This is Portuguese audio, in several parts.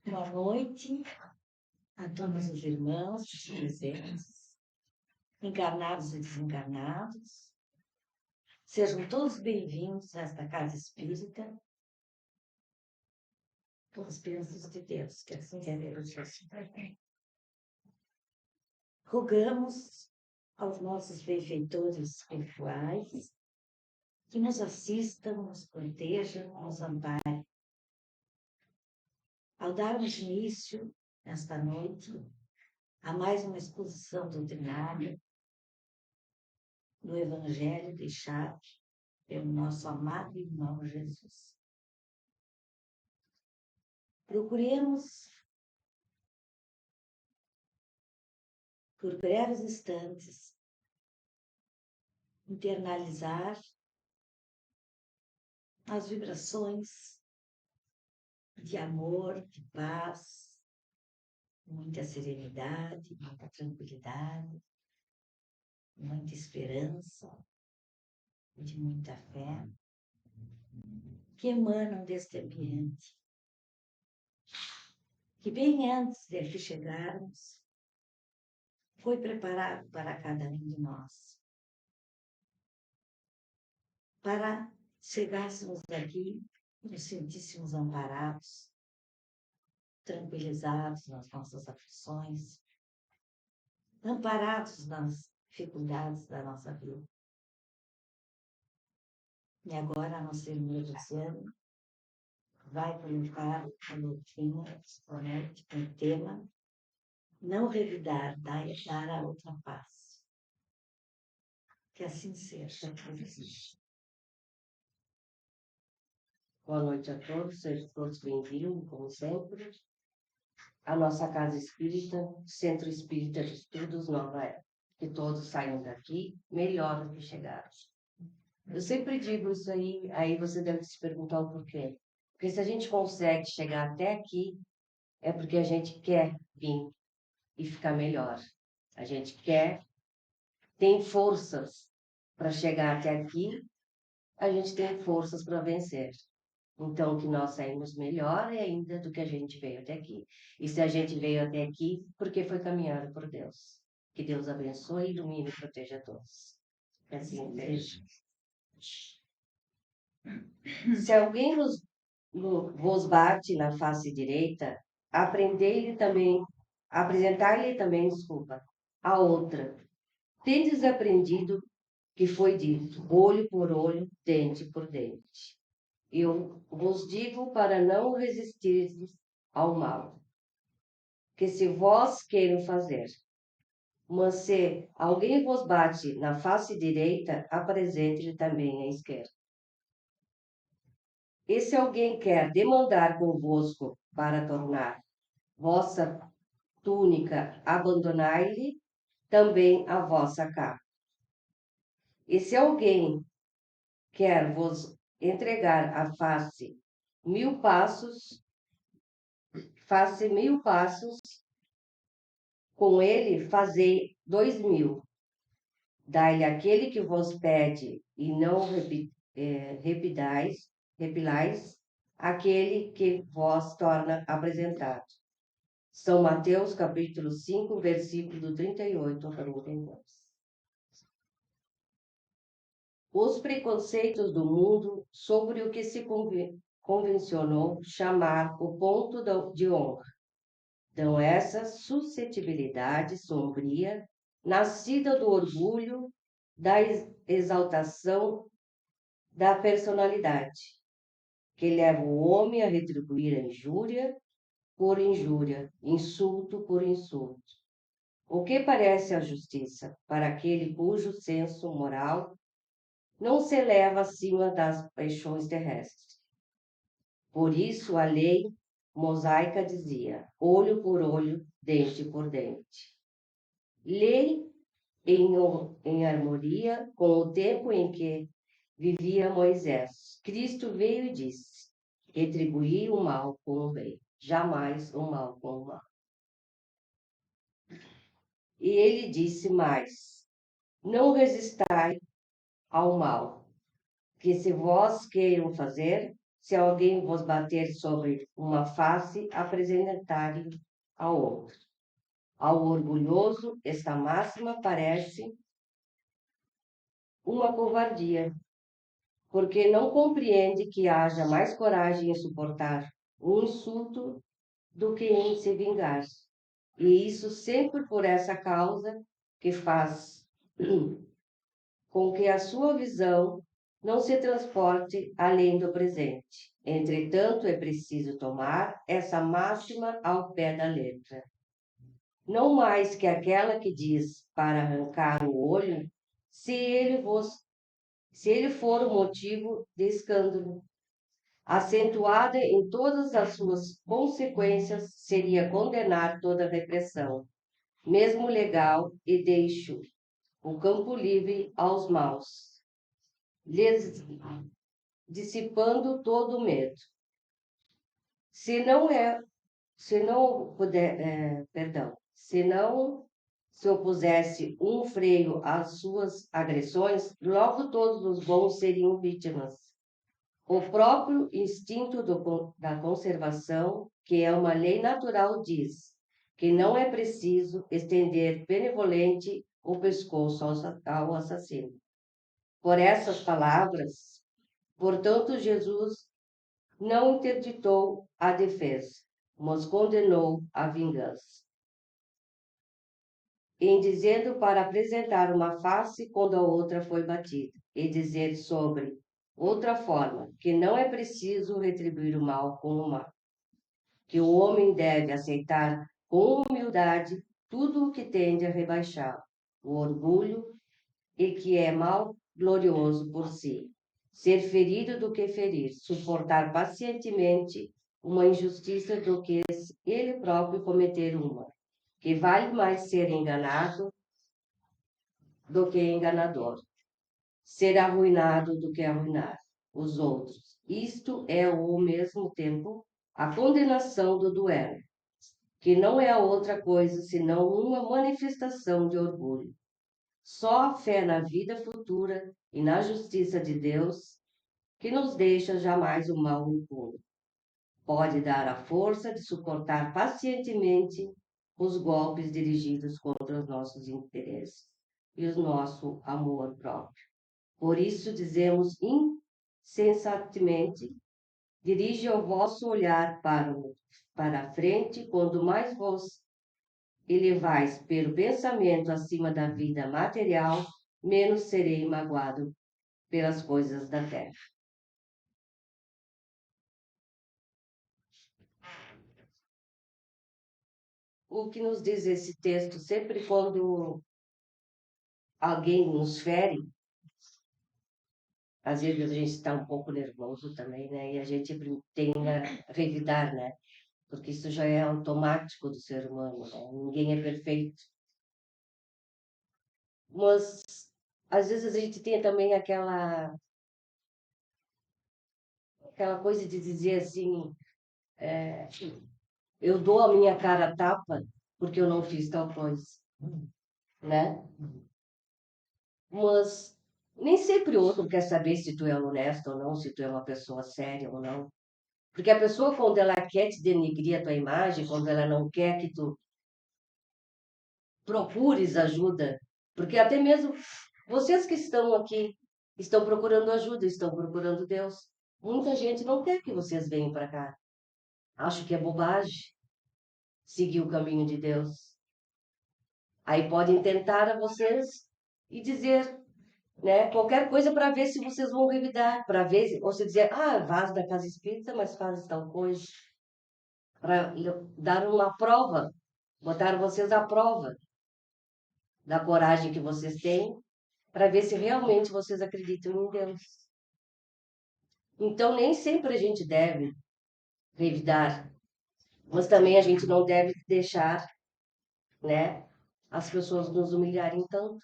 Boa noite a todos os irmãos presentes, encarnados e desencarnados. Sejam todos bem-vindos a esta casa espírita, pelas bênçãos de Deus, que assim queremos. Rogamos aos nossos benfeitores espirituais que nos assistam, nos protejam, nos amparem. Ao darmos início, nesta noite, a mais uma exposição doutrinária do Evangelho deixado pelo nosso amado irmão Jesus. Procuremos, por breves instantes, internalizar as vibrações de amor, de paz, muita serenidade, muita tranquilidade, muita esperança, de muita fé, que emanam deste ambiente, que bem antes de aqui chegarmos, foi preparado para cada um de nós. Para chegássemos aqui, nos sentíssemos amparados, tranquilizados nas nossas aflições, amparados nas dificuldades da nossa vida. E agora a nossa irmã Luciana vai colocar a doutrina exponente com o tema não revidar, dar a outra face. Que assim seja. Boa noite a todos, sejam todos bem-vindos, como sempre, à nossa Casa Espírita, Centro Espírita de Estudos Nova Era. Que todos saiam daqui melhor do que chegaram. Eu sempre digo isso aí você deve se perguntar o porquê. Porque se a gente consegue chegar até aqui, é porque a gente quer vir e ficar melhor. A gente tem forças para chegar até aqui, a gente tem forças para vencer. Então, que nós saímos melhor ainda do que a gente veio até aqui. E se a gente veio até aqui, porque foi caminhado por Deus. Que Deus abençoe, ilumine e proteja a todos. Que assim seja. Se alguém vos bate na face direita, apresentai-lhe também, a outra. Tendes aprendido que foi dito, olho por olho, dente por dente. Eu vos digo para não resistirdes ao mal, que se vós queiram fazer. Mas se alguém vos bate na face direita, apresente-lhe também a esquerda. E se alguém quer demandar convosco para tornar vossa túnica, abandonai-lhe também a vossa capa. E se alguém quer vos entregar a face 1000 passos, com ele fazei 2000. Dai-lhe aquele que vos pede e não repilais, aquele que vos torna apresentado. São Mateus, capítulo 5, versículo do 38 ao 42. Os preconceitos do mundo sobre o que se convencionou chamar o ponto de honra dão essa suscetibilidade sombria, nascida do orgulho, da exaltação da personalidade, que leva o homem a retribuir a injúria por injúria, insulto por insulto. O que parece a justiça para aquele cujo senso moral não se eleva acima das paixões terrestres. Por isso a lei mosaica dizia, olho por olho, dente por dente. Lei em harmonia com o tempo em que vivia Moisés. Cristo veio e disse, retribuí o mal com o bem, jamais o mal com o mal. E ele disse mais, não resistai ao mal, que se vós queiram fazer, se alguém vos bater sobre uma face, apresentai-lhe a outra. Ao orgulhoso, esta máxima parece uma covardia, porque não compreende que haja mais coragem em suportar um insulto do que em se vingar. E isso sempre por essa causa que faz com que a sua visão não se transporte além do presente. Entretanto, é preciso tomar essa máxima ao pé da letra. Não mais que aquela que diz para arrancar o olho, se ele for o motivo de escândalo. Acentuada em todas as suas consequências, seria condenar toda repressão, mesmo legal, e deixo o campo livre aos maus, lhes dissipando todo o medo. Se não se opusesse um freio às suas agressões, logo todos os bons seriam vítimas. O próprio instinto da conservação, que é uma lei natural, diz que não é preciso estender benevolente o pescoço ao assassino. Por essas palavras, portanto, Jesus não interditou a defesa, mas condenou a vingança. Em dizendo para apresentar uma face quando a outra foi batida, e dizer sobre Outra forma, que não é preciso retribuir o mal com o mal, que o homem deve aceitar com humildade tudo o que tende a rebaixar o orgulho e que é mal glorioso por si, ser ferido do que ferir, suportar pacientemente uma injustiça do que ele próprio cometer uma, que vale mais ser enganado do que enganador, ser arruinado do que arruinar os outros. Isto é ao mesmo tempo a condenação do duelo, que não é outra coisa senão uma manifestação de orgulho. Só a fé na vida futura e na justiça de Deus, que nos deixa jamais o mal impune, pode dar a força de suportar pacientemente os golpes dirigidos contra os nossos interesses e o nosso amor próprio. Por isso dizemos insensatamente, dirige o vosso olhar para a frente, quando mais vos elevais pelo pensamento acima da vida material, menos serei magoado pelas coisas da terra. O que nos diz esse texto, sempre quando alguém nos fere, às vezes a gente está um pouco nervoso também, né? E a gente tem a revidar, né? Porque isso já é automático do ser humano, né? Ninguém é perfeito. Mas às vezes a gente tem também aquela coisa de dizer assim, eu dou a minha cara a tapa porque eu não fiz tal coisa, né? Mas nem sempre o outro quer saber se tu é honesto ou não, se tu é uma pessoa séria ou não. Porque a pessoa, quando ela quer te denegrir a tua imagem, quando ela não quer que tu procures ajuda, porque até mesmo vocês que estão aqui estão procurando ajuda, estão procurando Deus. Muita gente não quer que vocês venham para cá. Acho que é bobagem seguir o caminho de Deus. Aí podem tentar a vocês e dizer, né, qualquer coisa para ver se vocês vão revidar, para ver, ou se dizer, vaso da casa espírita, mas faz tal coisa, para dar uma prova, botar vocês à prova da coragem que vocês têm, para ver se realmente vocês acreditam em Deus. Então, nem sempre a gente deve revidar, mas também a gente não deve deixar, né, as pessoas nos humilharem tanto.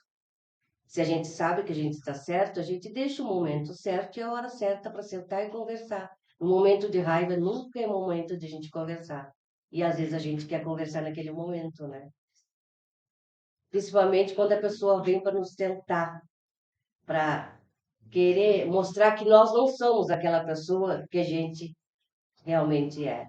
Se a gente sabe que a gente está certo, a gente deixa o momento certo e a hora certa para sentar e conversar. No momento de raiva nunca é momento de a gente conversar. E às vezes a gente quer conversar naquele momento, né? Principalmente quando a pessoa vem para nos tentar, para querer mostrar que nós não somos aquela pessoa que a gente realmente é.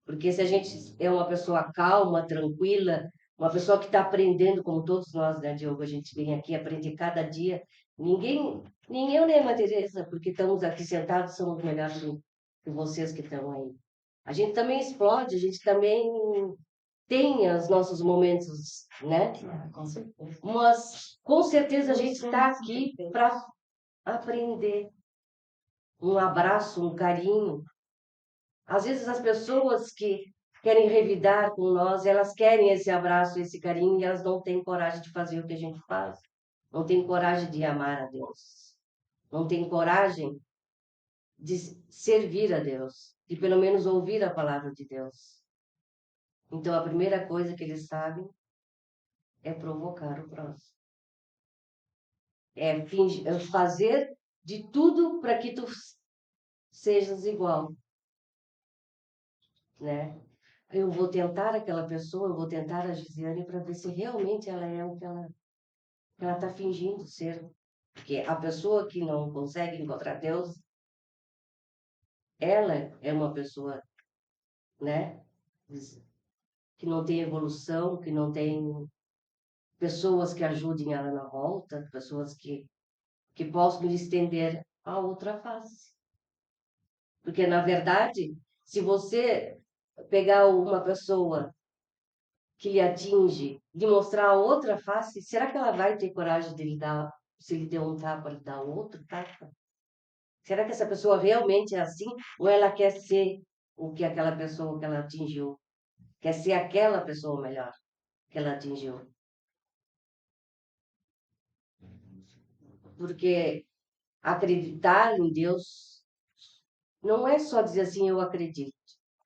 Porque se a gente é uma pessoa calma, tranquila, uma pessoa que está aprendendo, como todos nós, né, Diogo? A gente vem aqui aprender cada dia. Ninguém, nem eu nem a Maria Teresa, porque estamos aqui sentados, somos melhores que vocês que estão aí. A gente também explode, a gente também tem os nossos momentos, né? Com certeza. Mas com certeza a gente está aqui para aprender. Um abraço, um carinho. Às vezes as pessoas que querem revidar com nós, elas querem esse abraço, esse carinho, e elas não têm coragem de fazer o que a gente faz. Não têm coragem de amar a Deus. Não têm coragem de servir a Deus, de pelo menos ouvir a palavra de Deus. Então a primeira coisa que eles sabem é provocar o próximo. É fazer de tudo para que tu sejas igual, né? Eu vou tentar aquela pessoa, eu vou tentar a Gisiane para ver se realmente ela é o que ela está fingindo ser. Porque a pessoa que não consegue encontrar Deus, ela é uma pessoa, né, que não tem evolução, que não tem pessoas que ajudem ela na volta, pessoas que possam lhe estender a outra face. Porque, na verdade, se você pegar uma pessoa que lhe atinge, de mostrar a outra face, será que ela vai ter coragem de lhe dar, se lhe der um tapa, lhe dar outro tapa? Será que essa pessoa realmente é assim? Ou ela quer ser o que aquela pessoa que ela atingiu? Quer ser aquela pessoa melhor que ela atingiu? Porque acreditar em Deus não é só dizer assim, eu acredito.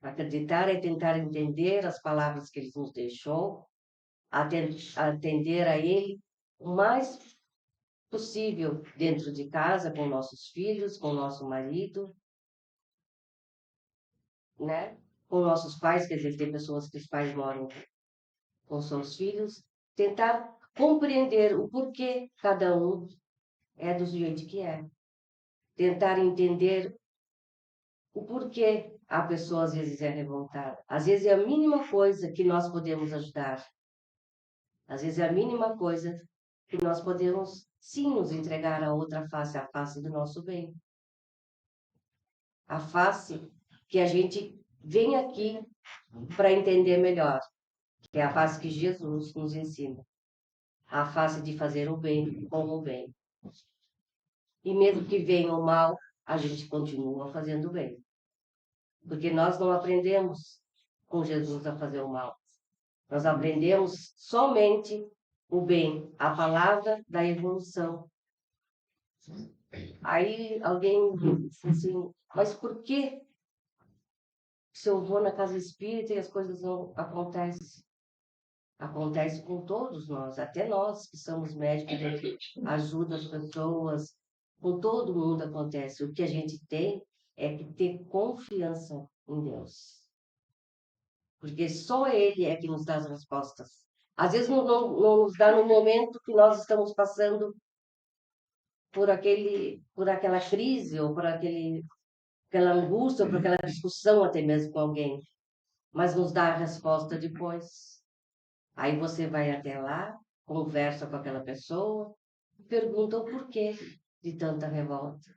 Acreditar é tentar entender as palavras que ele nos deixou, atender a ele o mais possível dentro de casa, com nossos filhos, com nosso marido, né? Com nossos pais, quer dizer, tem pessoas que os pais moram com seus filhos, tentar compreender o porquê cada um é do jeito que é. Tentar entender o porquê a pessoa às vezes é revoltada. Às vezes é a mínima coisa que nós podemos ajudar. Às vezes é a mínima coisa que nós podemos, sim, nos entregar a face do nosso bem. A face que a gente vem aqui para entender melhor, que é a face que Jesus nos ensina. A face de fazer o bem com o bem. E mesmo que venha o mal, a gente continua fazendo o bem. Porque nós não aprendemos com Jesus a fazer o mal. Nós aprendemos somente o bem, a palavra da evolução. Aí alguém disse assim, mas por que se eu vou na casa espírita e as coisas não acontecem? Acontece com todos nós, até nós que somos médicos, a gente ajuda as pessoas, com todo mundo acontece. O que a gente tem é que ter confiança em Deus. Porque só Ele é que nos dá as respostas. Às vezes não nos dá no momento que nós estamos passando por aquela crise, ou aquela angústia, ou por aquela discussão até mesmo com alguém. Mas nos dá a resposta depois. Aí você vai até lá, conversa com aquela pessoa, pergunta o porquê de tanta revolta.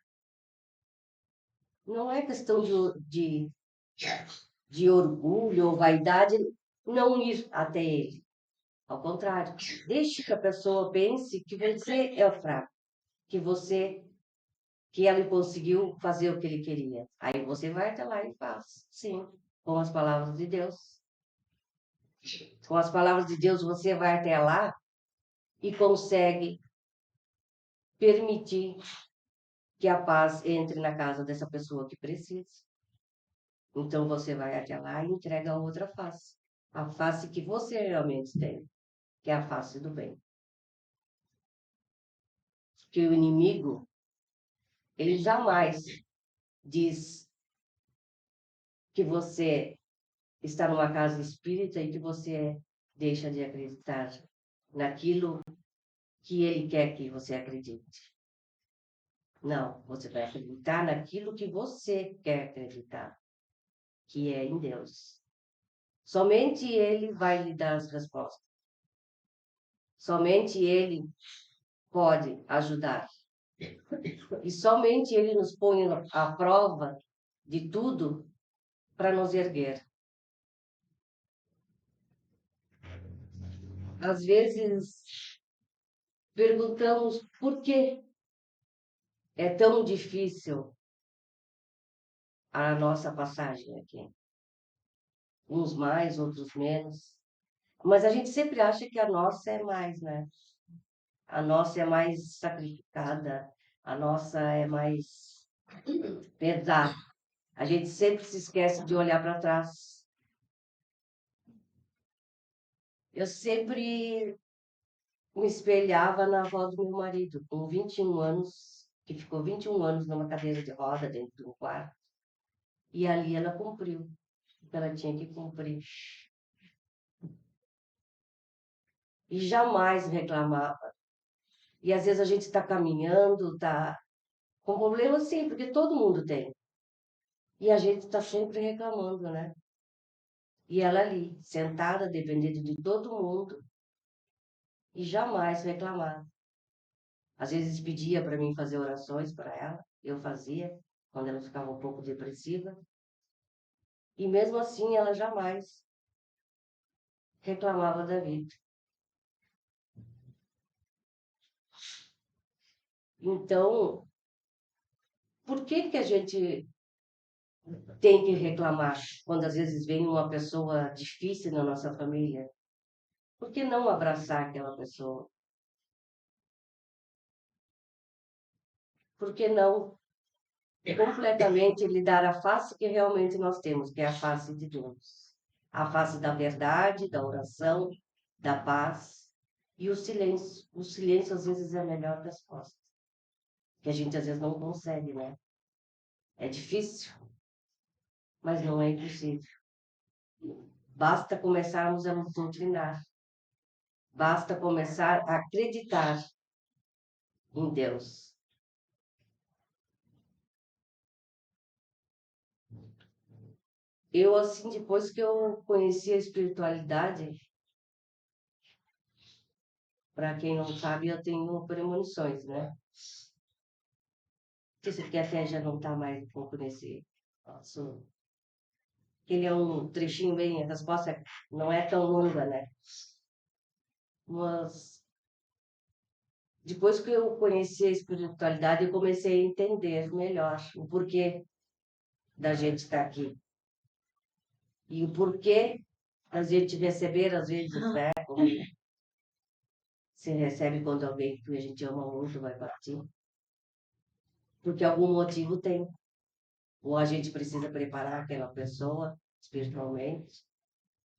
Não é questão de orgulho ou vaidade não ir até ele. Ao contrário, deixe que a pessoa pense que você é o fraco, que ela conseguiu fazer o que ele queria. Aí você vai até lá e faz, sim, com as palavras de Deus. Com as palavras de Deus você vai até lá e consegue permitir que a paz entre na casa dessa pessoa que precisa. Então você vai até lá e entrega a outra face. A face que você realmente tem, que é a face do bem. Que o inimigo, ele jamais diz que você está numa casa espírita e que você deixa de acreditar naquilo que ele quer que você acredite. Não, você vai acreditar naquilo que você quer acreditar, que é em Deus. Somente Ele vai lhe dar as respostas. Somente Ele pode ajudar. E somente Ele nos põe à prova de tudo para nos erguer. Às vezes, perguntamos por que é tão difícil a nossa passagem aqui. Uns mais, outros menos. Mas a gente sempre acha que a nossa é mais, né? A nossa é mais sacrificada, a nossa é mais pesada. A gente sempre se esquece de olhar para trás. Eu sempre me espelhava na avó do meu marido, com 21 anos, que ficou 21 anos numa cadeira de roda dentro de um quarto. E ali ela cumpriu o que ela tinha que cumprir. E jamais reclamava. E às vezes a gente está caminhando, está com problema, sim, porque todo mundo tem. E a gente está sempre reclamando, né? E ela ali, sentada, dependendo de todo mundo, e jamais reclamar. Às vezes pedia para mim fazer orações para ela, eu fazia, quando ela ficava um pouco depressiva. E mesmo assim ela jamais reclamava da vida. Então, Por que a gente tem que reclamar quando às vezes vem uma pessoa difícil na nossa família? Por que não abraçar aquela pessoa? Por que não completamente lhe dar a face que realmente nós temos, que é a face de Deus? A face da verdade, da oração, da paz e o silêncio. O silêncio às vezes é a melhor resposta, que a gente às vezes não consegue, né? É difícil, mas não é impossível. Basta começarmos a nos doutrinar. Basta começar a acreditar em Deus. Eu, assim, depois que eu conheci a espiritualidade, para quem não sabe, eu tenho premonições, né? Que até já não está mais um pouco nesse nosso. Ele é um trechinho bem, a resposta não é tão longa, né? Mas depois que eu conheci a espiritualidade, eu comecei a entender melhor o porquê da gente estar aqui. E o porquê da gente receber, às vezes, né? Como se recebe quando alguém que a gente ama muito vai partir. Porque algum motivo tem. Ou a gente precisa preparar aquela pessoa espiritualmente,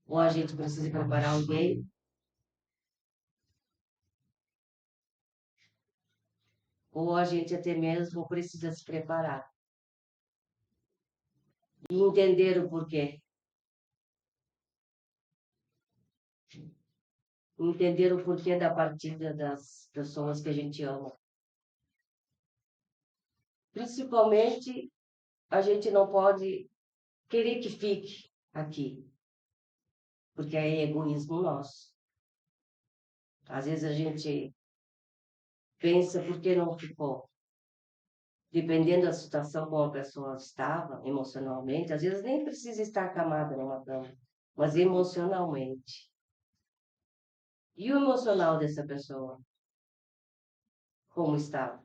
ou a gente precisa preparar alguém, ou a gente até mesmo precisa se preparar. E entender o porquê. Entender o porquê da partida das pessoas que a gente ama. Principalmente, a gente não pode querer que fique aqui, porque é egoísmo nosso. Às vezes a gente pensa por que não ficou. Dependendo da situação como a pessoa estava emocionalmente, às vezes nem precisa estar acamada numa cama, mas emocionalmente. E o emocional dessa pessoa? Como estava?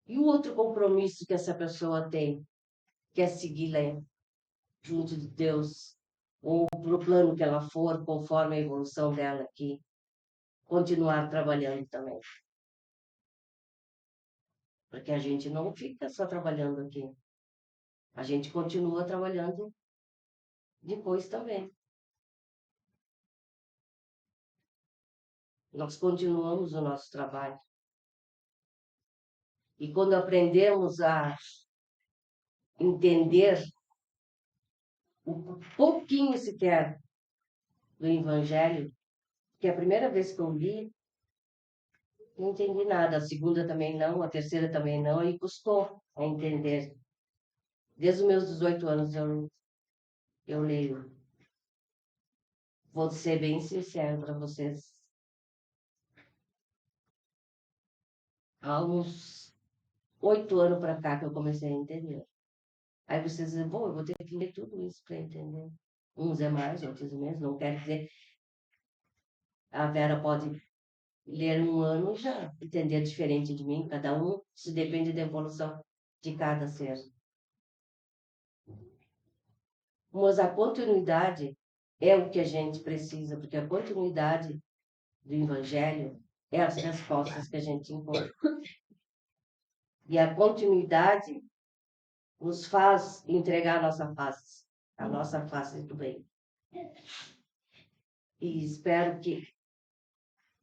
E o outro compromisso que essa pessoa tem, que é seguir lá junto de Deus, ou para o plano que ela for, conforme a evolução dela aqui, continuar trabalhando também. Porque a gente não fica só trabalhando aqui. A gente continua trabalhando depois também. Nós continuamos o nosso trabalho. E quando aprendemos a entender um pouquinho sequer do Evangelho, que é a primeira vez que eu li, não entendi nada. A segunda também não, a terceira também não, e custou a entender. Desde os meus 18 anos eu leio. Vou ser bem sincero para vocês. Há uns 8 anos para cá que eu comecei a entender. Aí vocês dizem, bom, eu vou ter que ler tudo isso para entender. Uns é mais, outros é menos. Não quer dizer. A Vera pode ler um ano e já entender diferente de mim. Cada um, se depende da evolução de cada ser. Mas a continuidade é o que a gente precisa, porque a continuidade do Evangelho é as respostas que a gente encontra. E a continuidade nos faz entregar a nossa face do bem. E espero que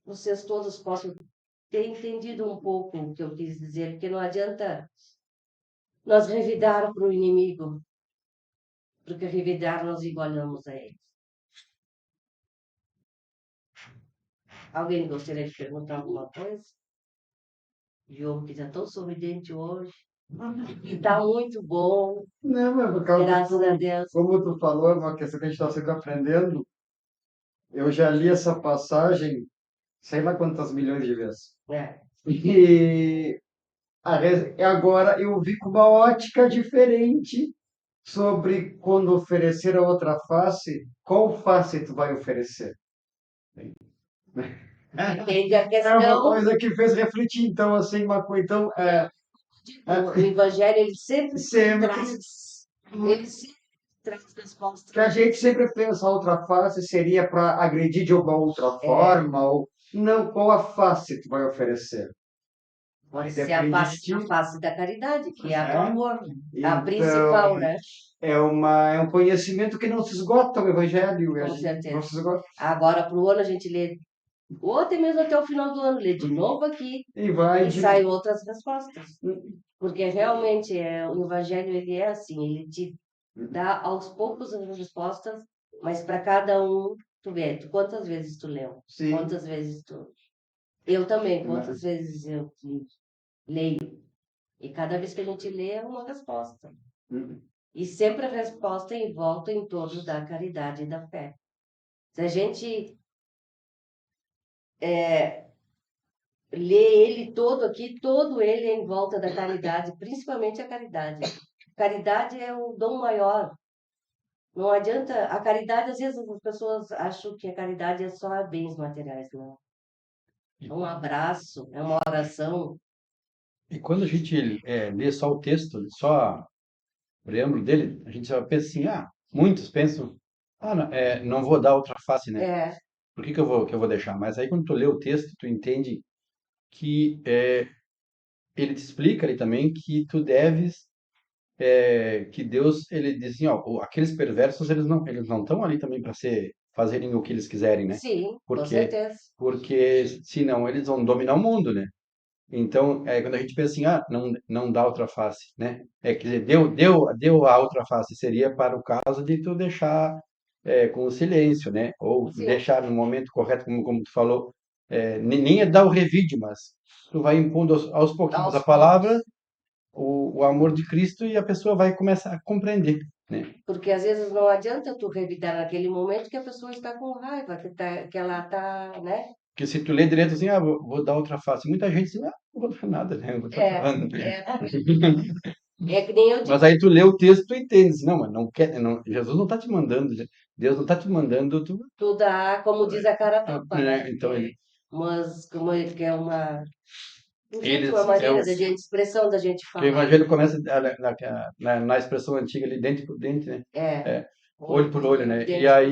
vocês todos possam ter entendido um pouco o que eu quis dizer, porque não adianta nós revidar para o inimigo, porque revidar nós igualamos a ele. Alguém gostaria de perguntar alguma coisa? Diogo, que está tão sorridente hoje. Está muito bom. Não, mas por causa Graças a Deus. como tu falou, é uma questão que a gente está sempre aprendendo. Eu já li essa passagem sei lá quantas milhões de vezes. É, E agora eu vi com uma ótica diferente sobre quando oferecer a outra face, qual face tu vai oferecer? entende a É uma questão? coisa que fez refletir, então, assim, uma coisa, então, O Evangelho, ele sempre Sempre. traz respostas. Que a gente sempre pensa a outra face seria para agredir de uma outra forma, ou não, qual a face tu vai oferecer? Pode Aí ser depende de ti. a face da caridade, que é a do É. amor, a Então, principal, né? é um conhecimento que não se esgota, o Evangelho, Com não certeza. se esgota. Agora, para o ano, a gente lê, ou até mesmo até o final do ano, lê de novo aqui, E vai e de... saem outras respostas. Porque realmente o Evangelho, ele é assim, ele te dá aos poucos as respostas, mas para cada um, tu vê, quantas vezes tu leu? Sim. Quantas vezes tu... Eu também, quantas vezes eu leio? E cada vez que a gente lê é uma resposta. E sempre a resposta volta em torno da caridade e da fé. Se a gente lê ele todo aqui, todo ele é em volta da caridade, principalmente a caridade. Caridade é o dom maior. Não adianta, a caridade, às vezes as pessoas acham que a caridade é só bens materiais, não. É um abraço, é uma oração. E quando a gente lê só o texto, só o preâmbulo dele, a gente só pensa assim, muitos pensam, não, não vou dar outra face, né? É, Por que eu vou deixar? Mas aí quando tu lê o texto, tu entende que ele te explica ali também que tu deves, que Deus, ele diz assim, ó, aqueles perversos, eles não estão ali também para fazerem o que eles quiserem, né? sim, com Porque, certeza. porque senão eles vão dominar o mundo, né? Então, quando a gente pensa assim, não dá outra face, né? Quer dizer, deu a outra face, seria para o caso de tu deixar com o silêncio, né? Ou Sim, deixar no momento correto, como tu falou, nem é dar o revide, mas tu vai impondo aos pouquinhos aos a palavra, poucos. o amor de Cristo e a pessoa vai começar a compreender, né? Porque às vezes não adianta tu revidar naquele momento que a pessoa está com raiva, que ela está, né? Porque se tu lê direto assim, vou dar outra face, muita gente diz, não vou dar nada, né? Eu vou estar É, falando. é que nem eu Mas digo, aí tu lê o texto, tu entende, assim, não, mas não quer, não, Jesus não está te mandando, Deus não está te mandando, tu dá, como diz a cara tapa, né? então Mas como é que é um jeito, uma eles, maneira da gente, expressão da gente que o falar. evangelho começa na expressão antiga ali, dente por dente, né? É, É, olho por olho, né? dente por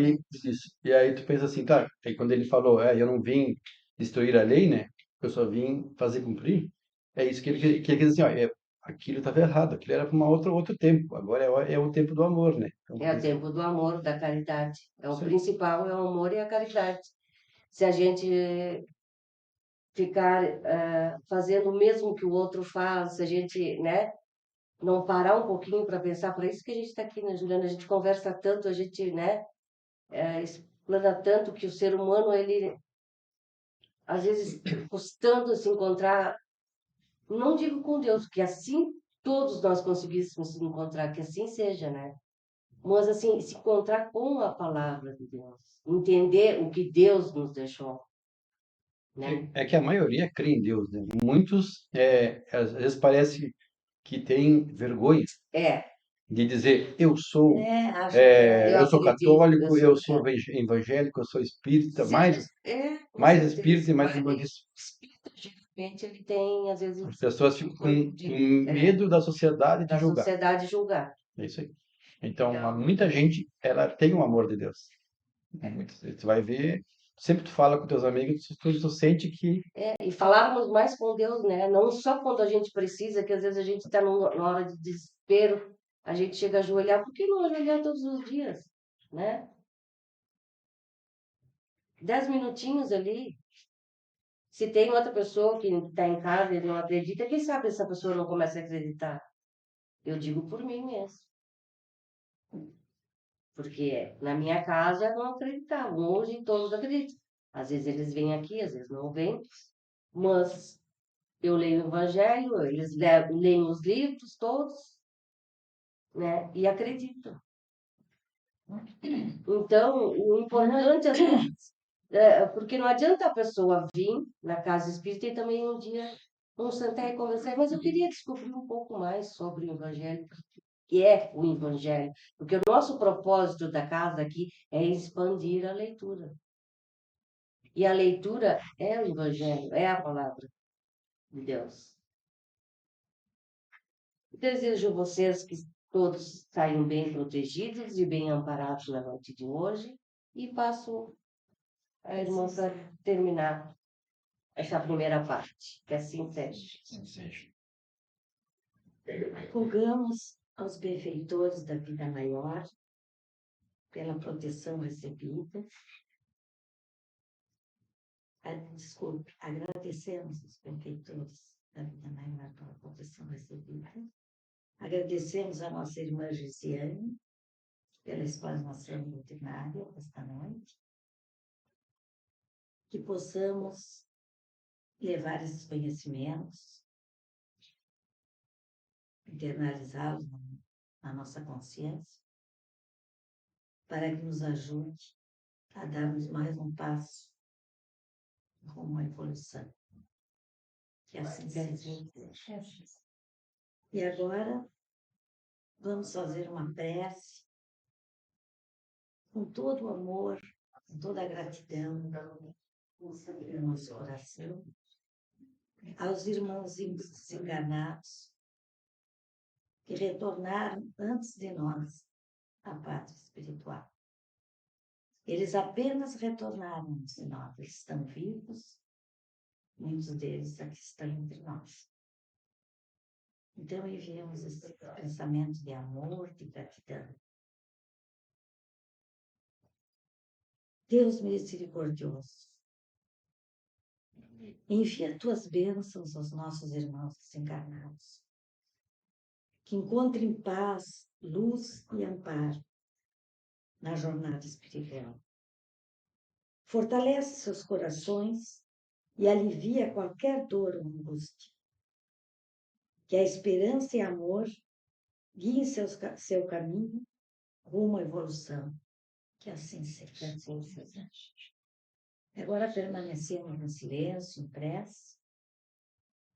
dente. E aí tu pensa assim, tá, aí quando ele falou, eu não vim destruir a lei, né? Eu só vim fazer cumprir. É isso que ele quis dizer, assim, aquilo estava errado, aquilo era para outro tempo, agora é o tempo do amor, né? Então, É o tempo do amor, da caridade. É o isso aí. principal, é o amor e a caridade. Se a gente ficar fazendo o mesmo que o outro faz, se a gente, né, não parar um pouquinho para pensar, por isso que a gente está aqui, né, Juliana? A gente conversa tanto, a gente, né, explana tanto que o ser humano, ele, às vezes, custando se encontrar, não digo com Deus, que assim todos nós conseguíssemos se encontrar, que assim seja, né? Mas, assim, se encontrar com a palavra de Deus, entender o que Deus nos deixou, né? É que a maioria crê em Deus, né? Muitos, às vezes parece que tem vergonha É, de dizer Acho que eu eu sou acredito, eu católico, sou, eu sou evangélico, eu sou espírita, seja, com mais certeza. espírita e mais umbandista. O espírito, geralmente, ele tem, às vezes, As pessoas ficam com de, medo da sociedade de da julgar. sociedade julgar. É isso aí. Então, muita gente, ela tem o amor de Deus. Tu vai ver, sempre tu fala com teus amigos, tu sente que E falarmos mais com Deus, né? Não só quando a gente precisa, que às vezes a gente está na hora de desespero, a gente chega a ajoelhar, por que não ajoelhar todos os dias, né? 10 minutinhos ali. Se tem outra pessoa que está em casa e não acredita, quem sabe essa pessoa não começa a acreditar? Eu digo por mim mesmo. Porque na minha casa não acreditavam, hoje todos acreditam. Às vezes eles vêm aqui, às vezes não vêm, mas eu leio o Evangelho, eles leem os livros todos, né? E acreditam. Então, o importante, às vezes, porque não adianta a pessoa vir na casa espírita e também um dia um sentar e conversar, mas eu queria descobrir um pouco mais sobre o Evangelho, que é o Evangelho, porque o nosso propósito da casa aqui é expandir a leitura. E a leitura é o Evangelho, é a palavra de Deus. Desejo a vocês que todos saiam bem protegidos e bem amparados na noite de hoje. E passo a irmã para terminar essa primeira parte. Que assim seja. Assim seja. Rogamos aos benfeitores da vida maior pela proteção recebida. Desculpe, agradecemos aos benfeitores da vida maior pela proteção recebida. Agradecemos a nossa irmã Gisiane pela explanação doutrinária esta noite. Que possamos levar esses conhecimentos, internalizá-los na nossa consciência, para que nos ajude a darmos mais um passo rumo à evolução. Que assim seja. E agora, vamos fazer uma prece com todo o amor, com toda a gratidão no nosso coração, aos irmãozinhos desencarnados que retornaram antes de nós à pátria espiritual. Eles apenas retornaram antes de nós, eles estão vivos, muitos deles aqui estão entre nós. Então, enviamos esse pensamento de amor, de gratidão. Deus misericordioso, envia tuas bênçãos aos nossos irmãos desencarnados, que encontrem paz, luz e amparo na jornada espiritual. Fortalece seus corações e alivia qualquer dor ou angústia. Que a esperança e amor guiem seu caminho rumo à evolução. Que assim seja. Agora permanecemos no silêncio, em prece,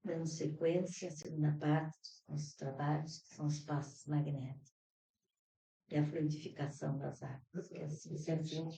dando sequência à segunda parte dos nossos trabalhos, que são os passos magnéticos e a fluidificação das águas. Que assim seja.